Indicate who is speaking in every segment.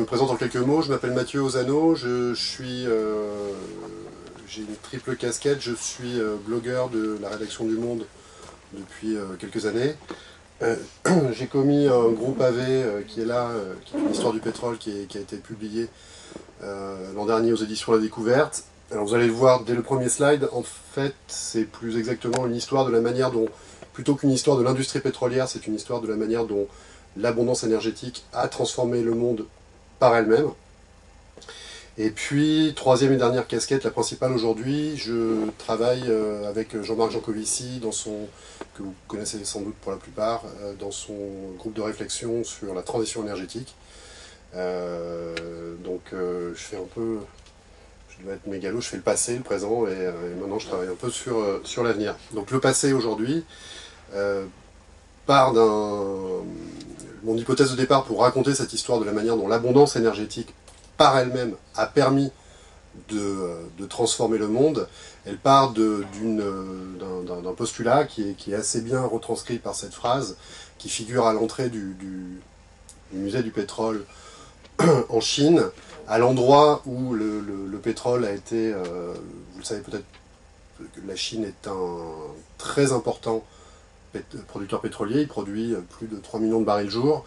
Speaker 1: me présente en quelques mots, je m'appelle Mathieu Ozano, j'ai une triple casquette, je suis blogueur de la rédaction du Monde depuis quelques années. J'ai commis un gros pavé qui est là, qui est une histoire du pétrole qui a été publié l'an dernier aux éditions La Découverte. Alors vous allez le voir dès le premier slide, en fait c'est plus exactement une histoire de la manière dont, plutôt qu'une histoire de l'industrie pétrolière, c'est une histoire de la manière dont l'abondance énergétique a transformé le monde par elle-même. Et puis, troisième et dernière casquette, la principale aujourd'hui, je travaille avec Jean-Marc Jancovici, que vous connaissez sans doute pour la plupart, dans son groupe de réflexion sur la transition énergétique. Je fais un peu, je dois être mégalo, je fais le passé, le présent, et maintenant je travaille un peu sur l'avenir. Donc le passé aujourd'hui part mon hypothèse de départ pour raconter cette histoire de la manière dont l'abondance énergétique par elle-même a permis de transformer le monde. Elle part d'un postulat qui est assez bien retranscrit par cette phrase, qui figure à l'entrée du musée du pétrole en Chine, à l'endroit où le pétrole a été, vous le savez peut-être, que la Chine est un très important producteur pétrolier, il produit plus de 3 millions de barils jour.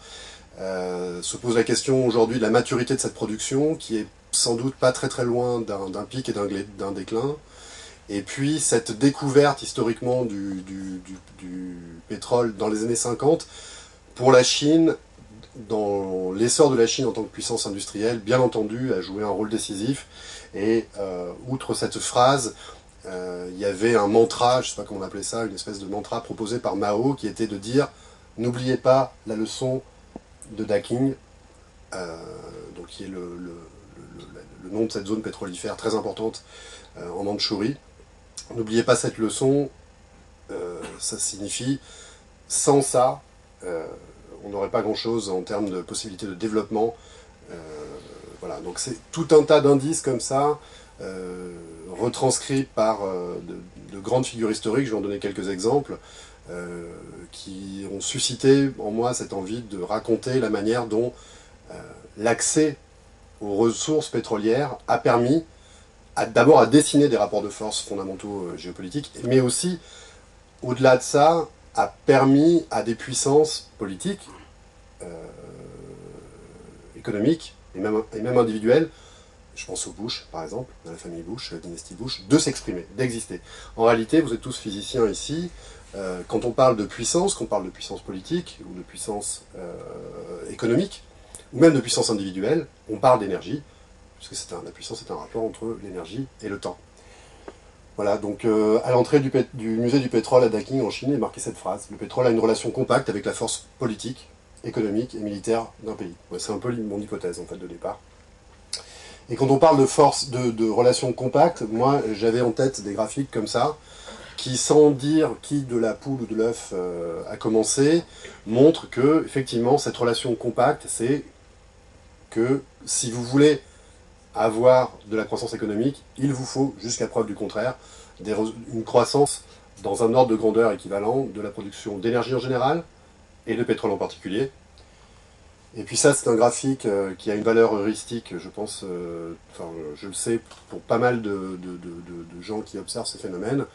Speaker 1: Se pose la question aujourd'hui de la maturité de cette production, qui est sans doute pas très loin d'un pic et d'un déclin. Et puis cette découverte historiquement du pétrole dans les années 50, pour la Chine, dans l'essor de la Chine en tant que puissance industrielle, bien entendu, a joué un rôle décisif. Et outre cette phrase, il y avait un mantra, je ne sais pas comment on appelait ça, une espèce de mantra proposé par Mao, qui était de dire « N'oubliez pas la leçon de Daking », qui est le nom de cette zone pétrolifère très importante en Mandchourie. N'oubliez pas cette leçon, ça signifie « sans ça, on n'aurait pas grand-chose en termes de possibilités de développement ». Voilà, donc c'est tout un tas d'indices comme ça, retranscrits par de grandes figures historiques, je vais en donner quelques exemples, qui ont suscité en moi cette envie de raconter la manière dont l'accès aux ressources pétrolières a permis d'abord à dessiner des rapports de force fondamentaux géopolitiques, mais aussi, au-delà de ça, a permis à des puissances politiques, économiques et même individuelles, je pense aux Bush par exemple, à la famille Bush, à la dynastie Bush, de s'exprimer, d'exister. En réalité, vous êtes tous physiciens ici, quand on parle de puissance, qu'on parle de puissance politique ou de puissance économique, ou même de puissance individuelle, on parle d'énergie, puisque la puissance est un rapport entre l'énergie et le temps. Voilà, donc à l'entrée du musée du pétrole à Daking en Chine est marquée cette phrase: le pétrole a une relation compacte avec la force politique, économique et militaire d'un pays. Ouais, c'est un peu mon hypothèse en fait de départ. Et quand on parle de force, de relations compactes, moi j'avais en tête des graphiques comme ça, qui, sans dire qui de la poule ou de l'œuf a commencé, montrent que effectivement cette relation compacte, c'est que si vous voulez avoir de la croissance économique, il vous faut, jusqu'à preuve du contraire, une croissance dans un ordre de grandeur équivalent de la production d'énergie en général, et de pétrole en particulier. Et puis ça, c'est un graphique qui a une valeur heuristique, je pense, je le sais, pour pas mal de gens qui observent ces phénomènes,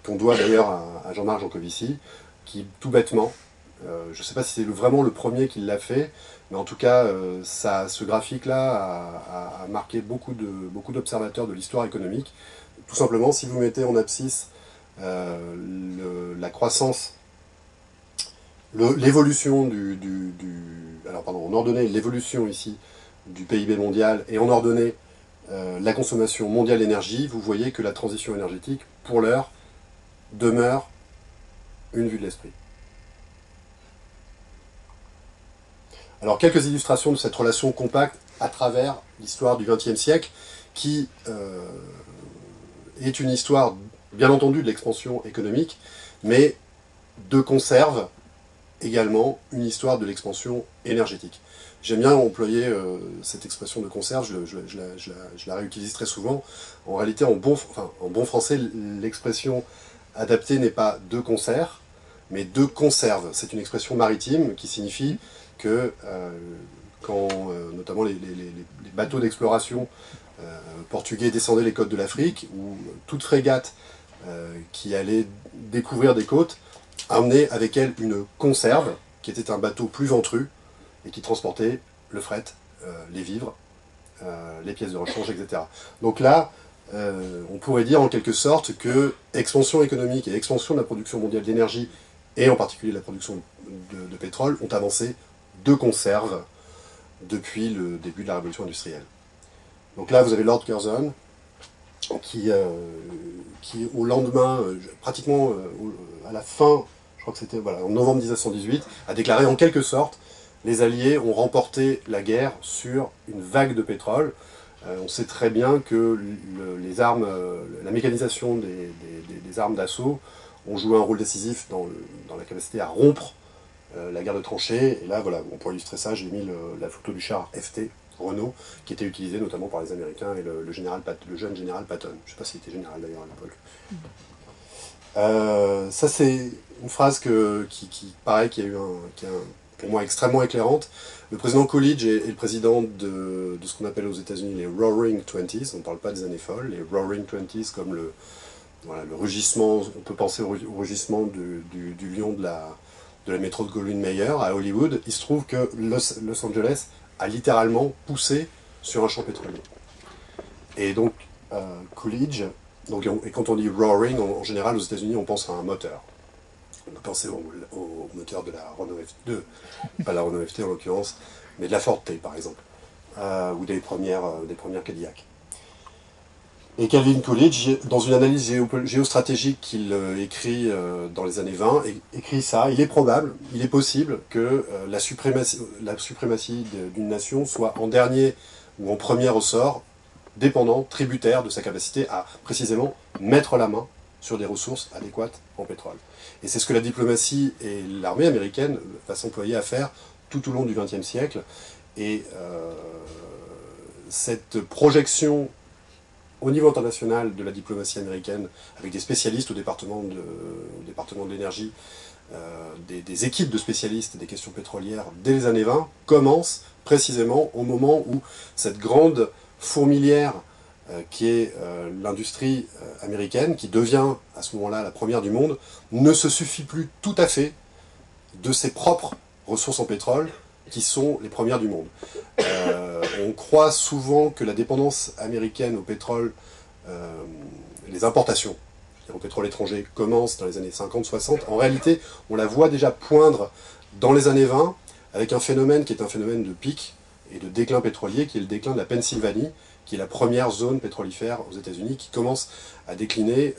Speaker 1: qu'on doit d'ailleurs à Jean-Marc Jancovici, qui, tout bêtement, je ne sais pas si c'est vraiment le premier qui l'a fait, mais en tout cas, ce graphique-là a marqué beaucoup d'observateurs de l'histoire économique. Tout simplement, si vous mettez en abscisse la croissance, l'évolution en ordonnée l'évolution ici du PIB mondial et en ordonnée la consommation mondiale d'énergie, vous voyez que la transition énergétique, pour l'heure, demeure une vue de l'esprit. Alors, quelques illustrations de cette relation compacte à travers l'histoire du XXe siècle, qui est une histoire, bien entendu, de l'expansion économique, mais de conserve également une histoire de l'expansion énergétique. J'aime bien employer cette expression de conserve, je la réutilise très souvent. En réalité, en bon français, l'expression adaptée n'est pas de concert, mais de conserve. C'est une expression maritime qui signifie que quand notamment les bateaux d'exploration portugais descendaient les côtes de l'Afrique, où toute frégate qui allait découvrir des côtes amenait avec elle une conserve, qui était un bateau plus ventru, et qui transportait le fret, les vivres, les pièces de rechange, etc. Donc là, on pourrait dire en quelque sorte que expansion économique et expansion de la production mondiale d'énergie, et en particulier la production de pétrole, ont avancé de conserve depuis le début de la révolution industrielle. Donc là, vous avez Lord Curzon, qui au lendemain, pratiquement à la fin, je crois que c'était en novembre 1918, a déclaré en quelque sorte: les Alliés ont remporté la guerre sur une vague de pétrole. On sait très bien que les armes, la mécanisation des armes d'assaut ont joué un rôle décisif dans la capacité à rompre la guerre de tranchées. Et là, voilà, pour illustrer ça, j'ai mis la photo du char FT Renault, qui était utilisé notamment par les Américains et le jeune général Patton. Je ne sais pas s'il était général d'ailleurs à l'époque. Ça, c'est une phrase qui paraît, qui a pour moi extrêmement éclairante. Le président Coolidge est le président de ce qu'on appelle aux États-Unis les Roaring Twenties. On ne parle pas des années folles. Les Roaring Twenties, comme le rugissement, on peut penser au rugissement du lion de la métro de Goldwyn-Mayer à Hollywood. Il se trouve que Los Angeles a littéralement poussé sur un champ pétrolier. Et donc, Coolidge, et quand on dit roaring, en général aux États-Unis, on pense à un moteur. On peut penser au moteur de la Renault F2, pas la Renault FT en l'occurrence, mais de la Ford T par exemple, ou des premières Cadillac. Et Calvin Coolidge, dans une analyse géostratégique qu'il écrit dans les années 20, écrit ça: il est probable, il est possible que la suprématie d'une nation soit en dernier ou en premier ressort, dépendant, tributaire de sa capacité à précisément mettre la main sur des ressources adéquates en pétrole. Et c'est ce que la diplomatie et l'armée américaine va s'employer à faire tout au long du XXe siècle. Et cette projection au niveau international de la diplomatie américaine, avec des spécialistes au département de l'énergie, des équipes de spécialistes des questions pétrolières dès les années 20, commence précisément au moment où cette grande fourmilière qui est l'industrie américaine, qui devient à ce moment-là la première du monde, ne se suffit plus tout à fait de ses propres ressources en pétrole, qui sont les premières du monde. On croit souvent que la dépendance américaine au pétrole, les importations au pétrole étranger, commencent dans les années 50-60. En réalité, on la voit déjà poindre dans les années 20, avec un phénomène qui est un phénomène de pic et de déclin pétrolier, qui est le déclin de la Pennsylvanie, qui est la première zone pétrolifère aux États-Unis, qui commence à décliner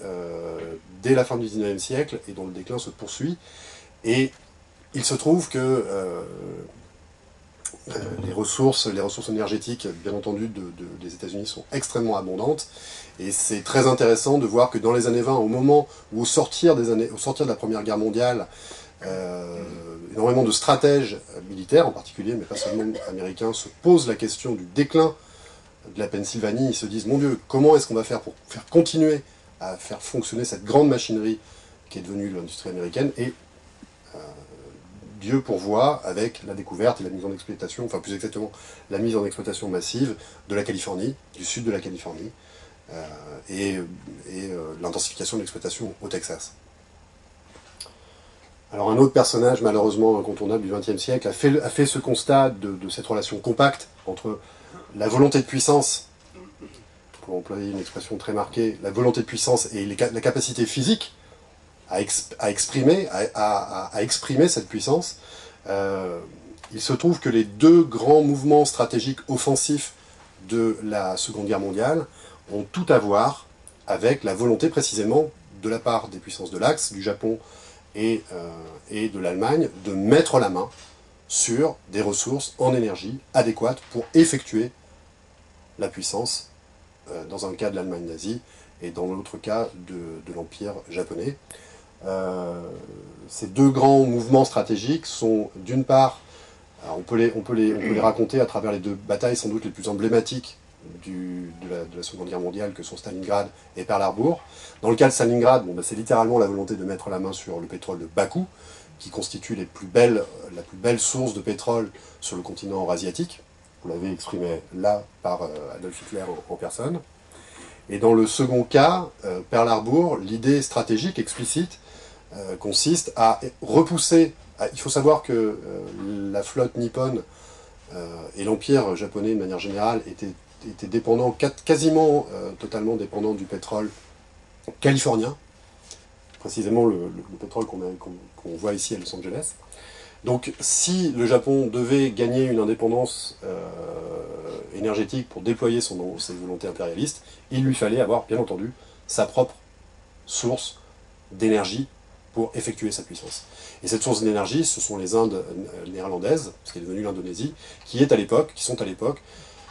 Speaker 1: dès la fin du XIXe siècle, et dont le déclin se poursuit. Et il se trouve que les ressources énergétiques, bien entendu, des États-Unis sont extrêmement abondantes. Et c'est très intéressant de voir que dans les années 20, au moment où, au sortir de la Première Guerre mondiale, énormément de stratèges militaires en particulier, mais pas seulement américains, se posent la question du déclin de la Pennsylvanie. Ils se disent: mon Dieu, comment est-ce qu'on va faire pour faire continuer à faire fonctionner cette grande machinerie qui est devenue l'industrie américaine? Et Dieu pourvoit avec la découverte et la mise en exploitation, enfin plus exactement la mise en exploitation massive de la Californie, du sud de la Californie, et l'intensification de l'exploitation au Texas. Alors un autre personnage malheureusement incontournable du XXe siècle a fait ce constat de cette relation compacte entre la volonté de puissance, pour employer une expression très marquée, la volonté de puissance et la capacité physique à exprimer cette puissance. Il se trouve que les deux grands mouvements stratégiques offensifs de la Seconde Guerre mondiale ont tout à voir avec la volonté précisément de la part des puissances de l'Axe, du Japon et de l'Allemagne, de mettre la main sur des ressources en énergie adéquates pour effectuer la puissance, dans un cas de l'Allemagne nazie et dans l'autre cas de l'Empire japonais. Ces deux grands mouvements stratégiques sont d'une part, on peut les raconter à travers les deux batailles sans doute les plus emblématiques de la Seconde Guerre mondiale, que sont Stalingrad et Pearl Harbor. Dans le cas de Stalingrad, c'est littéralement la volonté de mettre la main sur le pétrole de Bakou, qui constituent la plus belle source de pétrole sur le continent eurasiatique. Vous l'avez exprimé là par Adolf Hitler en personne. Et dans le second cas, Pearl Harbor, l'idée stratégique explicite consiste à repousser. Il faut savoir que la flotte nippone et l'empire japonais de manière générale étaient dépendants, quasiment totalement dépendants du pétrole californien, précisément le pétrole qu'on voit ici à Los Angeles. Donc si le Japon devait gagner une indépendance énergétique pour déployer ses volontés impérialistes, il lui fallait avoir, bien entendu, sa propre source d'énergie pour effectuer sa puissance. Et cette source d'énergie, ce sont les Indes néerlandaises, ce qui est devenu l'Indonésie, qui sont à l'époque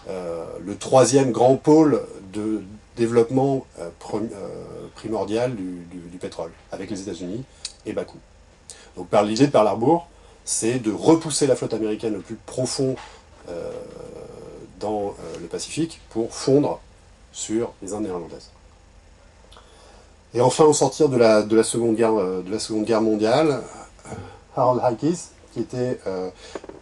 Speaker 1: le troisième grand pôle de développement primordial du pétrole, avec les États-Unis et Bakou. Donc l'idée de Pearl Harbor, c'est de repousser la flotte américaine le plus profond dans le Pacifique pour fondre sur les Indes néerlandaises. Et enfin, au sortir de la Seconde Guerre mondiale, Harold Ickes, qui était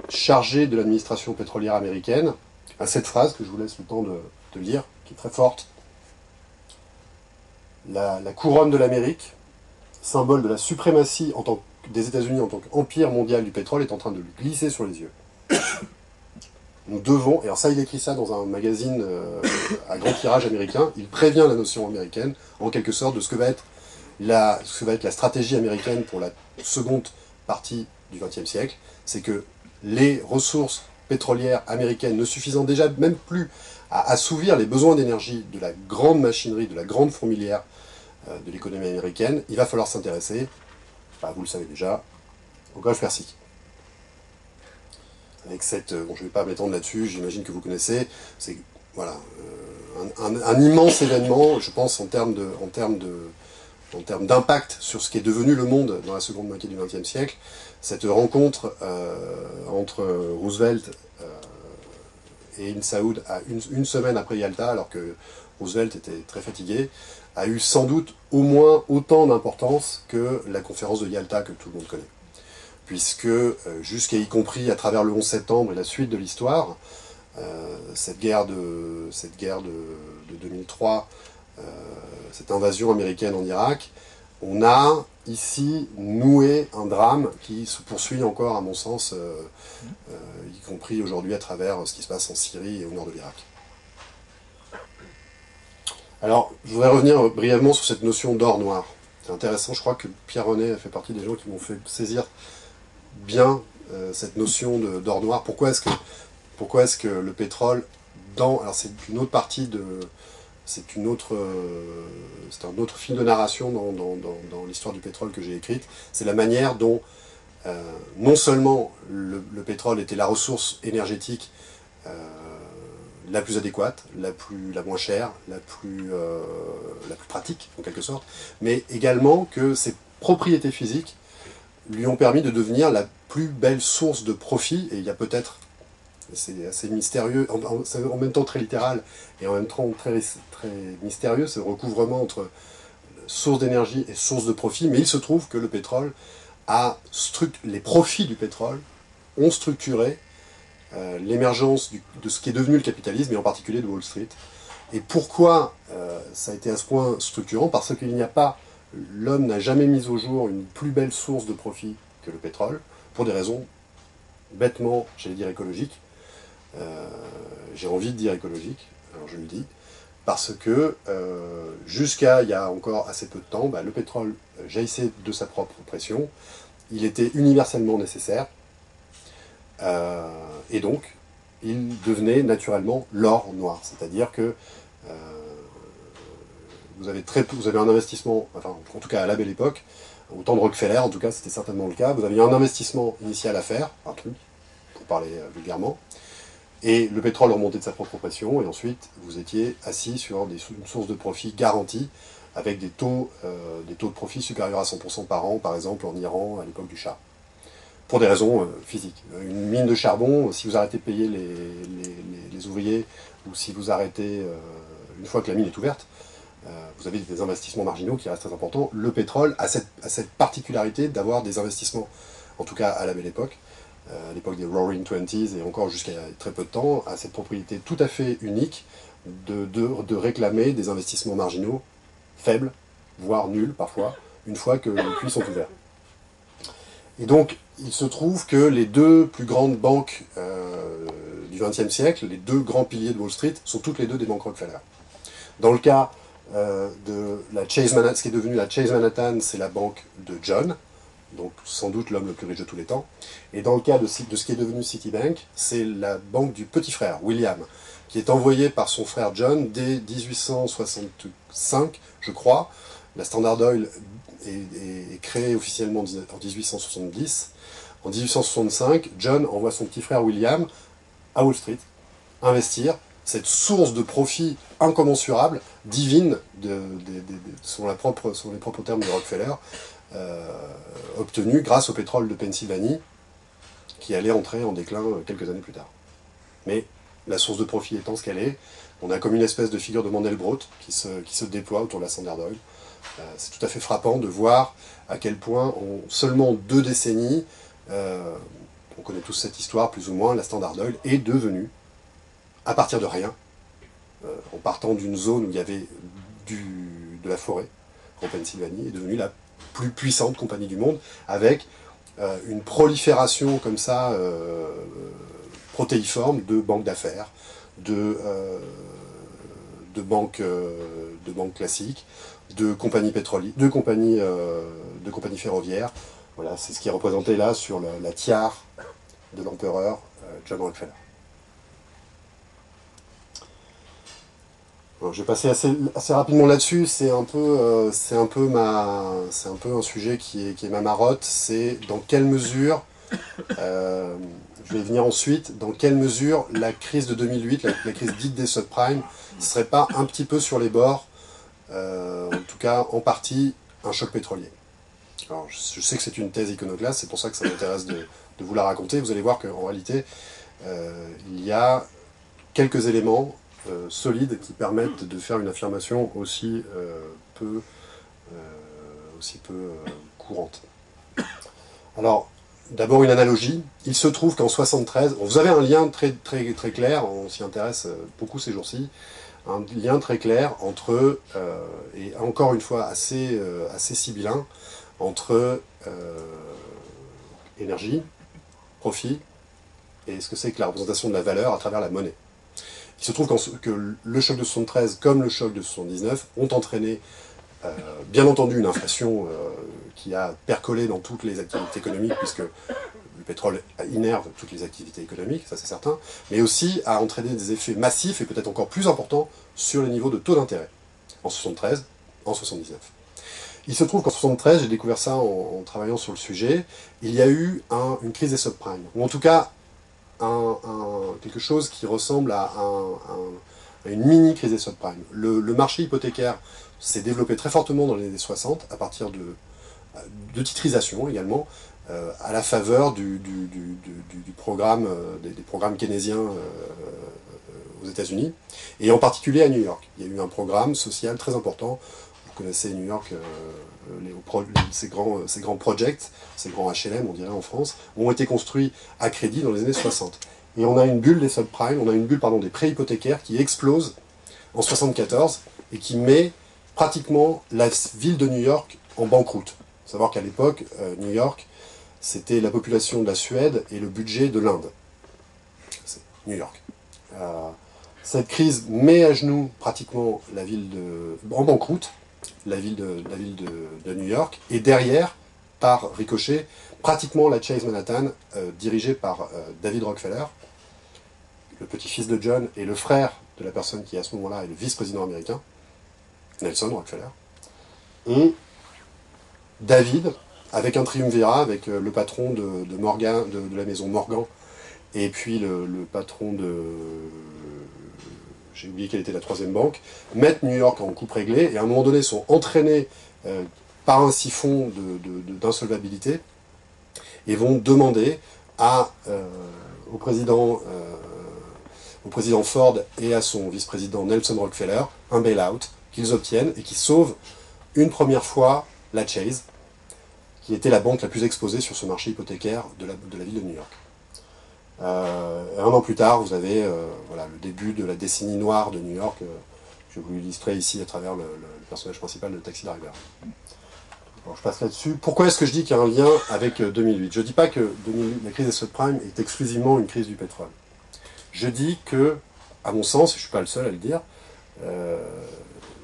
Speaker 1: chargé de l'administration pétrolière américaine, a cette phrase que je vous laisse le temps de lire, qui est très forte. La couronne de l'Amérique, symbole de la suprématie des États-Unis en tant qu'empire mondial du pétrole, est en train de lui glisser sur les yeux. Nous devons, et alors ça il écrit ça dans un magazine à grand tirage américain, il prévient la nation américaine en quelque sorte de ce que va être la stratégie américaine pour la seconde partie du XXe siècle, c'est que les ressources pétrolières américaines ne suffisant déjà même plus à assouvir les besoins d'énergie de la grande machinerie, de la grande fourmilière de l'économie américaine, il va falloir s'intéresser, vous le savez déjà, au Golfe Persique. Avec bon, je ne vais pas m'étendre là-dessus, j'imagine que vous connaissez, c'est voilà, un immense événement, je pense, en termes d'impact sur ce qui est devenu le monde dans la seconde moitié du XXe siècle. Cette rencontre entre Roosevelt et Ibn Saoud à une semaine après Yalta, alors que Roosevelt était très fatigué, a eu sans doute au moins autant d'importance que la conférence de Yalta que tout le monde connaît. Puisque, jusqu'à y compris à travers le 11 septembre et la suite de l'histoire, cette guerre de 2003, cette invasion américaine en Irak, on a ici noué un drame qui se poursuit encore, à mon sens, y compris aujourd'hui à travers ce qui se passe en Syrie et au nord de l'Irak. Alors, je voudrais revenir brièvement sur cette notion d'or noir. C'est intéressant, je crois que Pierre René a fait partie des gens qui m'ont fait saisir bien cette notion d'or noir. Pourquoi est-ce que le pétrole, alors c'est une autre partie c'est un autre fil de narration dans l'histoire du pétrole que j'ai écrite, c'est la manière dont non seulement le pétrole était la ressource énergétique la plus adéquate, la moins chère, la plus pratique en quelque sorte, mais également que ses propriétés physiques lui ont permis de devenir la plus belle source de profit, et il y a peut-être, c'est assez mystérieux, en même temps très littéral, et en même temps très, très mystérieux, ce recouvrement entre source d'énergie et source de profit, mais il se trouve que le pétrole les profits du pétrole ont structuré l'émergence de ce qui est devenu le capitalisme, et en particulier de Wall Street. Et pourquoi ça a été à ce point structurant? Parce qu'il n'y a pas, l'homme n'a jamais mis au jour une plus belle source de profit que le pétrole, pour des raisons bêtement, j'allais dire écologiques. J'ai envie de dire écologiques, alors je le dis, parce que jusqu'à il y a encore assez peu de temps, le pétrole jaillissait de sa propre pression, il était universellement nécessaire, et donc il devenait naturellement l'or noir, c'est-à-dire que vous avez un investissement, enfin en tout cas à la belle époque, au temps de Rockefeller en tout cas c'était certainement le cas, vous aviez un investissement initial à faire, un truc, pour parler vulgairement, et le pétrole remontait de sa propre pression, et ensuite vous étiez assis sur une source de profit garantie, avec des taux de profit supérieurs à 100% par an, par exemple en Iran à l'époque du Shah. Pour des raisons physiques. Une mine de charbon, si vous arrêtez de payer les ouvriers, ou si vous arrêtez, une fois que la mine est ouverte, vous avez des investissements marginaux qui restent très importants. Le pétrole a cette particularité d'avoir des investissements en tout cas à la belle époque, à l'époque des Roaring Twenties et encore jusqu'à très peu de temps, a cette propriété tout à fait unique de réclamer des investissements marginaux faibles, voire nuls parfois, une fois que les puits sont ouverts. Et donc, il se trouve que les deux plus grandes banques du XXe siècle, les deux grands piliers de Wall Street, sont toutes les deux des banques Rockefeller. Dans le cas de la Chase Manhattan, ce qui est devenu la Chase Manhattan, c'est la banque de John, donc sans doute l'homme le plus riche de tous les temps. Et dans le cas de ce qui est devenu Citibank, c'est la banque du petit frère, William, qui est envoyé par son frère John dès 1865, je crois. La Standard Oil est créée officiellement en 1870. En 1865, John envoie son petit frère William à Wall Street investir cette source de profit incommensurable, divine, selon les propres termes de Rockefeller, obtenue grâce au pétrole de Pennsylvanie, qui allait entrer en déclin quelques années plus tard. Mais la source de profit étant ce qu'elle est, on a comme une espèce de figure de Mandelbrot qui se déploie autour de la Standard Oil. C'est tout à fait frappant de voir à quel point, en seulement 2 décennies, on connaît tous cette histoire plus ou moins, la Standard Oil est devenue, à partir de rien, en partant d'une zone où il y avait de la forêt, en Pennsylvanie, est devenue la plus puissante compagnie du monde, avec une prolifération comme ça, protéiforme, de banques d'affaires, de banques classiques, de compagnies pétrolières, de compagnies ferroviaires. Voilà, c'est ce qui est représenté là sur la tiare de l'empereur John Rockefeller. Alors, je vais passer assez rapidement là-dessus. C'est un peu un sujet qui est ma marotte. C'est dans quelle mesure, je vais y venir ensuite, dans quelle mesure la crise de 2008, la crise dite des subprimes, ne serait pas un petit peu sur les bords, en tout cas en partie, un choc pétrolier. Alors, je sais que c'est une thèse iconoclaste, c'est pour ça que ça m'intéresse de vous la raconter. Vous allez voir qu'en réalité, il y a quelques éléments solides qui permettent de faire une affirmation aussi peu courante. Alors, d'abord une analogie. Il se trouve qu'en 73, vous avez un lien très clair, on s'y intéresse beaucoup ces jours-ci, un lien très clair entre, et encore une fois assez sibyllin, entre énergie, profit, et ce que c'est que la représentation de la valeur à travers la monnaie. Il se trouve que le choc de 73 comme le choc de 79 ont entraîné, bien entendu, une inflation qui a percolé dans toutes les activités économiques, puisque le pétrole innerve toutes les activités économiques, ça c'est certain, mais aussi a entraîné des effets massifs et peut-être encore plus importants sur les niveaux de taux d'intérêt, en 73, en 79. Il se trouve qu'en 73, j'ai découvert ça en travaillant sur le sujet, il y a eu une crise des subprimes, ou en tout cas quelque chose qui ressemble à une mini-crise des subprimes. Le marché hypothécaire s'est développé très fortement dans les années 60, à partir de titrisation également, à la faveur du programme, des programmes keynésiens aux États-Unis, et en particulier à New York. Il y a eu un programme social très important. Vous connaissez New York, ces grands projects, ces grands HLM, on dirait en France, ont été construits à crédit dans les années 60. Et on a une bulle des subprimes, on a une bulle des prêts hypothécaires qui explose en 74 et qui met pratiquement la ville de New York en banqueroute. Il faut savoir qu'à l'époque, New York, c'était la population de la Suède et le budget de l'Inde. C'est New York. Cette crise met à genoux pratiquement en banqueroute, la ville de New York, et derrière, par ricochet, pratiquement la Chase Manhattan, dirigée par David Rockefeller, le petit-fils de John et le frère de la personne qui à ce moment-là est le vice-président américain, Nelson Rockefeller. Et David, avec un triumvirat, avec le patron de Morgan, de la maison Morgan, et puis le patron j'ai oublié quelle était la troisième banque, mettent New York en coupe réglée, et à un moment donné sont entraînés par un siphon d'insolvabilité, et vont demander au président Ford et à son vice-président Nelson Rockefeller un bail-out qu'ils obtiennent et qui sauve une première fois la Chase, qui était la banque la plus exposée sur ce marché hypothécaire de la ville de New York. Un an plus tard, vous avez voilà, le début de la décennie noire de New York. Je vais vous l'illustrer ici à travers le personnage principal de Taxi Driver. Alors, je passe là-dessus. Pourquoi est-ce que je dis qu'il y a un lien avec 2008 ? Je ne dis pas que 2008, la crise des subprimes est exclusivement une crise du pétrole. Je dis que, à mon sens, et je ne suis pas le seul à le dire,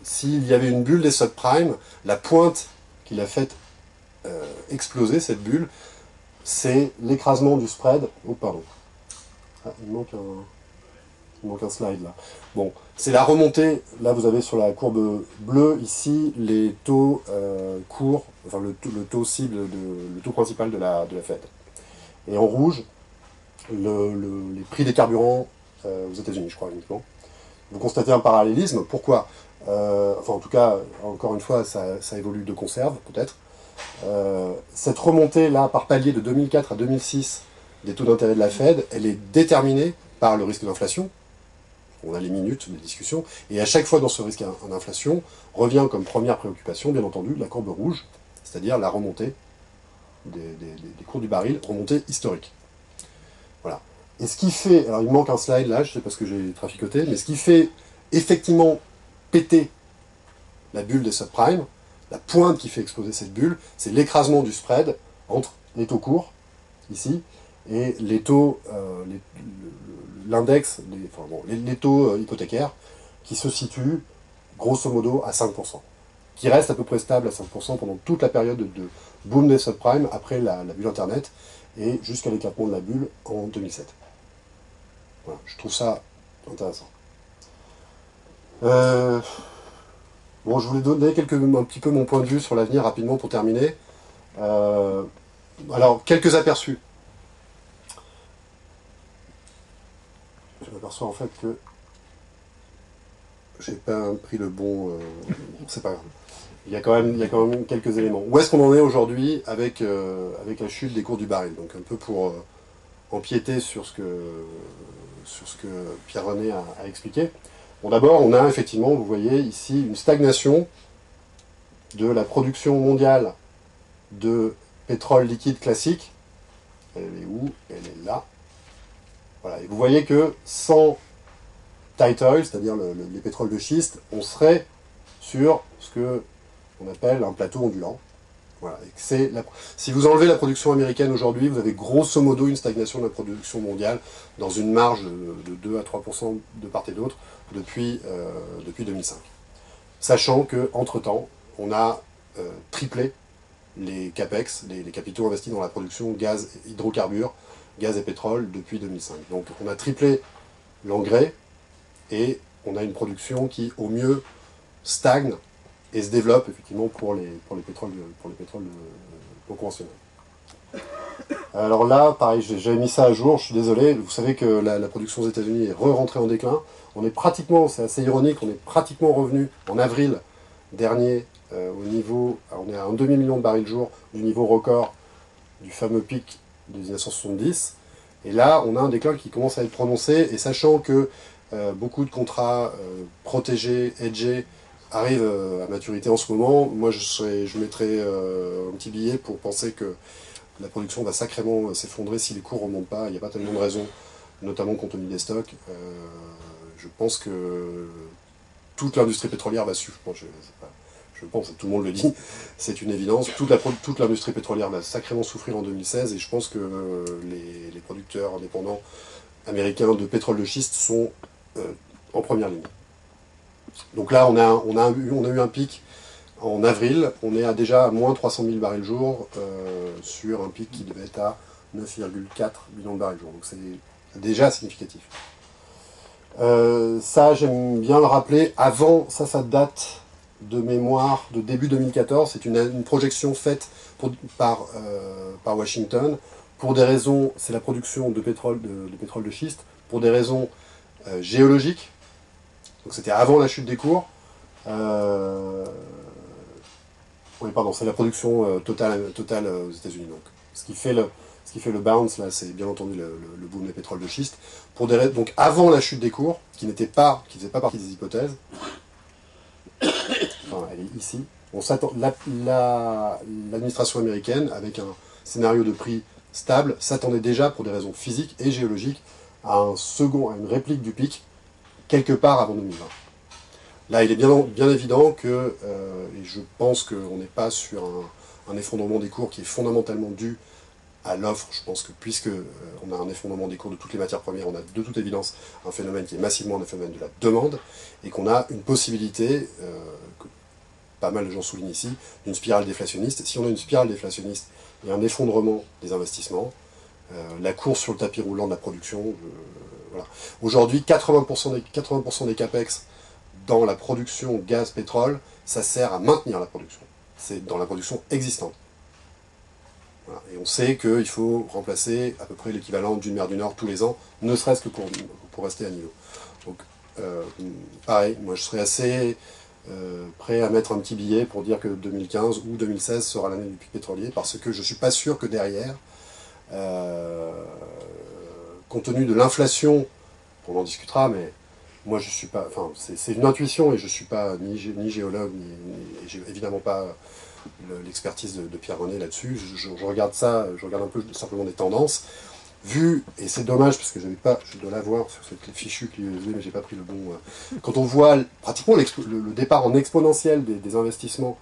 Speaker 1: s'il y avait une bulle des subprimes, la pointe qui l'a fait exploser, cette bulle, c'est l'écrasement du spread. Oh, pardon. Ah, il manque un slide là. Bon, c'est la remontée. Là, vous avez sur la courbe bleue ici les taux courts, enfin le taux cible, le taux principal de la Fed. Et en rouge, les prix des carburants aux États-Unis, je crois uniquement. Vous constatez un parallélisme. Pourquoi ? Enfin, en tout cas, encore une fois, ça évolue de conserve, peut-être. Cette remontée là, par palier de 2004 à 2006 des taux d'intérêt de la Fed, elle est déterminée par le risque d'inflation. On a les minutes de discussion, et à chaque fois dans ce risque d'inflation, revient comme première préoccupation, bien entendu, la courbe rouge, c'est-à-dire la remontée des cours du baril, remontée historique. Voilà. Et ce qui fait, alors il me manque un slide là, je sais pas ce que j'ai traficoté, mais ce qui fait effectivement péter la bulle des subprimes, la pointe qui fait exploser cette bulle, c'est l'écrasement du spread entre les taux courts, ici, et les taux, l'index, les taux hypothécaires, qui se situent grosso modo à 5%, qui reste à peu près stable à 5% pendant toute la période de boom des subprimes après la bulle Internet, et jusqu'à l'éclatement de la bulle en 2007. Voilà, je trouve ça intéressant. Bon, je voulais donner un petit peu mon point de vue sur l'avenir rapidement pour terminer. Alors, quelques aperçus. Je m'aperçois en fait que j'ai pas pris le bon. C'est pas grave. Il y a quand même quelques éléments. Où est-ce qu'on en est aujourd'hui avec la chute des cours du baril ? Donc un peu pour empiéter sur ce que Pierre-René a expliqué. Bon, d'abord, on a effectivement, vous voyez ici, une stagnation de la production mondiale de pétrole liquide classique. Elle est où ? Elle est là. Voilà. Et vous voyez que sans tight oil, c'est-à-dire les pétroles de schiste, on serait sur ce qu'on appelle un plateau ondulant. Voilà. Et si vous enlevez la production américaine aujourd'hui, vous avez grosso modo une stagnation de la production mondiale dans une marge de 2 à 3% de part et d'autre depuis 2005. Sachant qu'entre-temps, on a triplé les CAPEX, les capitaux investis dans la production gaz, hydrocarbures, gaz et pétrole depuis 2005. Donc on a triplé l'engrais et on a une production qui, au mieux, stagne et se développe effectivement pour les pétroles non conventionnels. Alors là, pareil, j'avais mis ça à jour, je suis désolé, vous savez que la production aux États-Unis est rentrée en déclin. On est pratiquement, c'est assez ironique, on est pratiquement revenu en avril dernier au niveau, on est à un demi-million de barils jour du niveau record du fameux pic de 1970. Et là, on a un déclin qui commence à être prononcé, et sachant que beaucoup de contrats protégés, hedgés, arrivent à maturité en ce moment, moi je mettrais un petit billet pour penser que la production va sacrément s'effondrer si les cours ne remontent pas. Il n'y a pas tellement de raisons, notamment compte tenu des stocks. Je pense que toute l'industrie pétrolière va suivre. Je pense, tout le monde le dit, c'est une évidence. Toute l'industrie pétrolière va sacrément souffrir en 2016, et je pense que les producteurs indépendants américains de pétrole de schiste sont en première ligne. Donc là, on a eu un pic en avril, on est déjà à moins 300 000 barils jour sur un pic qui devait être à 9,4 millions de barils jour. Donc c'est déjà significatif. Ça, j'aime bien le rappeler. Avant, ça date de mémoire de début 2014. C'est une projection faite par Washington pour des raisons. C'est la production de pétrole de schiste pour des raisons géologiques. Donc c'était avant la chute des cours. Oui, pardon, c'est la production totale aux États-Unis. Donc, ce qui fait le bounce là, c'est bien entendu le boom des pétroles de schiste. Donc avant la chute des cours, qui ne faisait pas partie des hypothèses. Enfin, elle est ici. L'administration américaine, avec un scénario de prix stable, s'attendait déjà, pour des raisons physiques et géologiques, à une réplique du pic, quelque part avant 2020. Là, il est bien évident que, et je pense qu'on n'est pas sur un effondrement des cours qui est fondamentalement dû à l'offre. Je pense que puisque on a un effondrement des cours de toutes les matières premières, on a de toute évidence un phénomène qui est massivement un phénomène de la demande, et qu'on a une possibilité, que pas mal de gens soulignent ici, d'une spirale déflationniste. Si on a une spirale déflationniste et un effondrement des investissements, la course sur le tapis roulant de la production, voilà. Aujourd'hui, 80% des capex dans la production gaz-pétrole, ça sert à maintenir la production. C'est dans la production existante. Voilà. Et on sait qu'il faut remplacer à peu près l'équivalent d'une mer du Nord tous les ans, ne serait-ce que pour rester à niveau. Donc, pareil, moi je serais assez prêt à mettre un petit billet pour dire que 2015 ou 2016 sera l'année du pic pétrolier, parce que je ne suis pas sûr que derrière, compte tenu de l'inflation, on en discutera, mais moi je suis pas, enfin c'est une intuition et je suis pas ni géologue, et j'ai évidemment pas l'expertise de Pierre René là-dessus. Je regarde ça, je regarde un peu simplement des tendances. Et c'est dommage parce que je dois l'avoir sur cette fichue clé USB, mais j'ai pas pris le bon. Quand on voit pratiquement le départ en exponentiel des investissements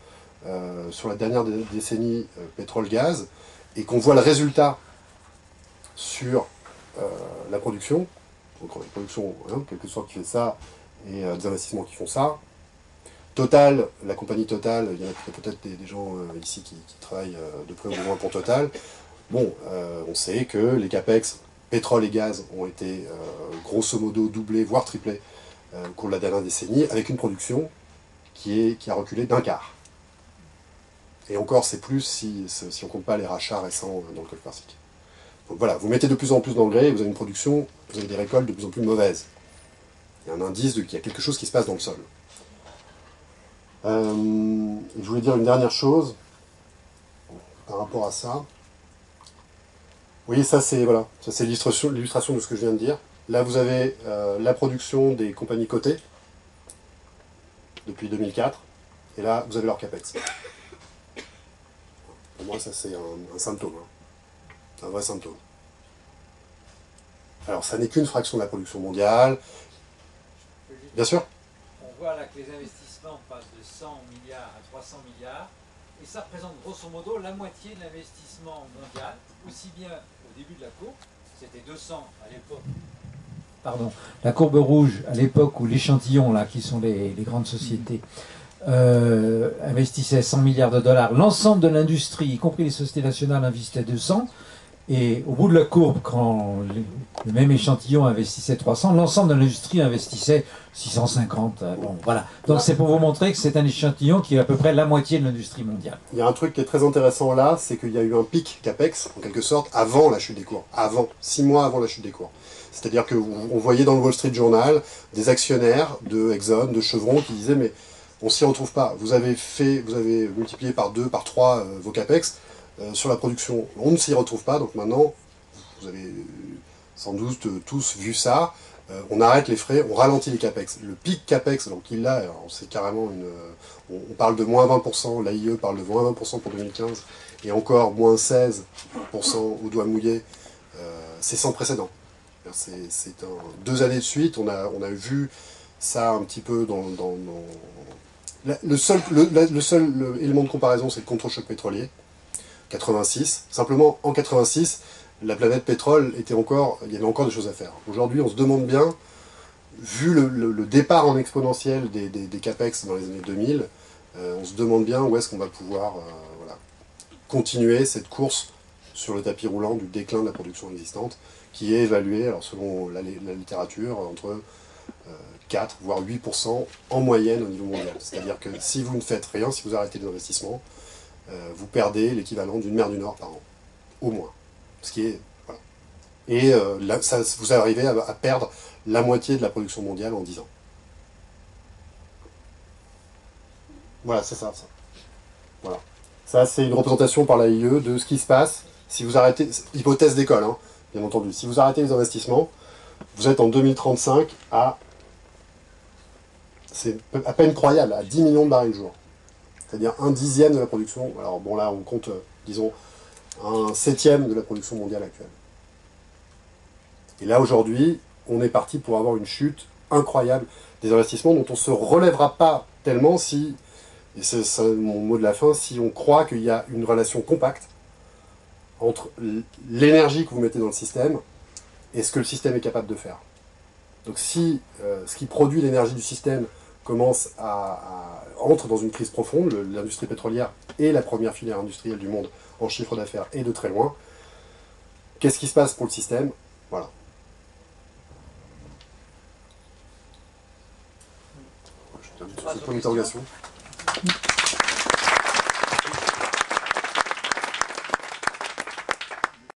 Speaker 1: sur la dernière décennie pétrole-gaz, et qu'on voit le résultat sur la production, donc la production, hein, quelque sorte qui fait ça, et des investissements qui font ça. Total, la compagnie Total, il y en a peut-être des gens ici qui travaillent de près ou de loin pour Total. Bon, on sait que les capex pétrole et gaz ont été grosso modo doublés, voire triplés au cours de la dernière décennie, avec une production qui a reculé d'un quart. Et encore, c'est plus si on ne compte pas les rachats récents dans le Golfe Persique. Donc voilà, vous mettez de plus en plus d'engrais, vous avez une production, vous avez des récoltes de plus en plus mauvaises. Il y a un indice qu'il y a quelque chose qui se passe dans le sol. Je voulais dire une dernière chose par rapport à ça. Vous voyez, ça c'est l'illustration de ce que je viens de dire. Là, vous avez la production des compagnies cotées depuis 2004, et là, vous avez leur capex. Pour moi, ça c'est un symptôme, hein. Un vrai symptôme. Alors, ça n'est qu'une fraction de la production mondiale. Bien sûr.
Speaker 2: On voit là que les investissements passent de 100 milliards à 300 milliards, et ça représente grosso modo la moitié de l'investissement mondial, aussi bien au début de la courbe, c'était 200 à l'époque. Pardon, la courbe rouge à l'époque où l'échantillon, là, qui sont les grandes sociétés, investissaient 100 milliards de dollars, l'ensemble de l'industrie, y compris les sociétés nationales, investissait 200. Et au bout de la courbe, quand le même échantillon investissait 300, l'ensemble de l'industrie investissait 650. Bon, voilà. Donc c'est pour vous montrer que c'est un échantillon qui est à peu près la moitié de l'industrie mondiale.
Speaker 1: Il y a un truc qui est très intéressant là, c'est qu'il y a eu un pic CAPEX, en quelque sorte, avant la chute des cours. 6 mois avant la chute des cours. C'est-à-dire qu'on voyait dans le Wall Street Journal des actionnaires de Exxon, de Chevron, qui disaient « mais on s'y retrouve pas. Vous avez multiplié par 2, par 3 vos CAPEX, sur la production, on ne s'y retrouve pas, donc maintenant, vous avez sans doute tous vu ça, on arrête les frais, on ralentit les capex. Le pic capex, donc il l'a, c'est carrément on parle de moins 20%, l'AIE parle de moins 20% pour 2015, et encore moins 16% au doigt mouillé, c'est sans précédent. C'est 2 années de suite, on a vu ça un petit peu le seul élément de comparaison, c'est le contre-choc pétrolier. 86. Simplement, en 86, la planète pétrole il y avait encore des choses à faire. Aujourd'hui, on se demande bien, vu le départ en exponentiel des capex dans les années 2000, on se demande bien où est-ce qu'on va pouvoir continuer cette course sur le tapis roulant du déclin de la production existante, qui est évaluée, alors selon la littérature, entre 4 voire 8% en moyenne au niveau mondial. C'est-à-dire que si vous ne faites rien, si vous arrêtez les investissements, vous perdez l'équivalent d'une mer du Nord par an, au moins. Ce qui est, voilà. Et là, vous arrivez à perdre la moitié de la production mondiale en 10 ans. Voilà, c'est ça. Voilà. Ça, c'est une représentation par l'AIE de ce qui se passe si vous arrêtez, hypothèse d'école, hein, bien entendu, si vous arrêtez les investissements, vous êtes en 2035 c'est à peine croyable, à 10 millions de barils le jour. c'est-à-dire 1/10 de la production. Alors bon là on compte, disons, 1/7 de la production mondiale actuelle. Et là aujourd'hui, on est parti pour avoir une chute incroyable des investissements dont on ne se relèvera pas tellement si, et c'est ça mon mot de la fin, si on croit qu'il y a une relation compacte entre l'énergie que vous mettez dans le système et ce que le système est capable de faire. Donc si ce qui produit l'énergie du système commence entre dans une crise profonde, l'industrie pétrolière est la première filière industrielle du monde en chiffre d'affaires et de très loin, qu'est-ce qui se passe pour le système? Voilà. C'est une interrogation.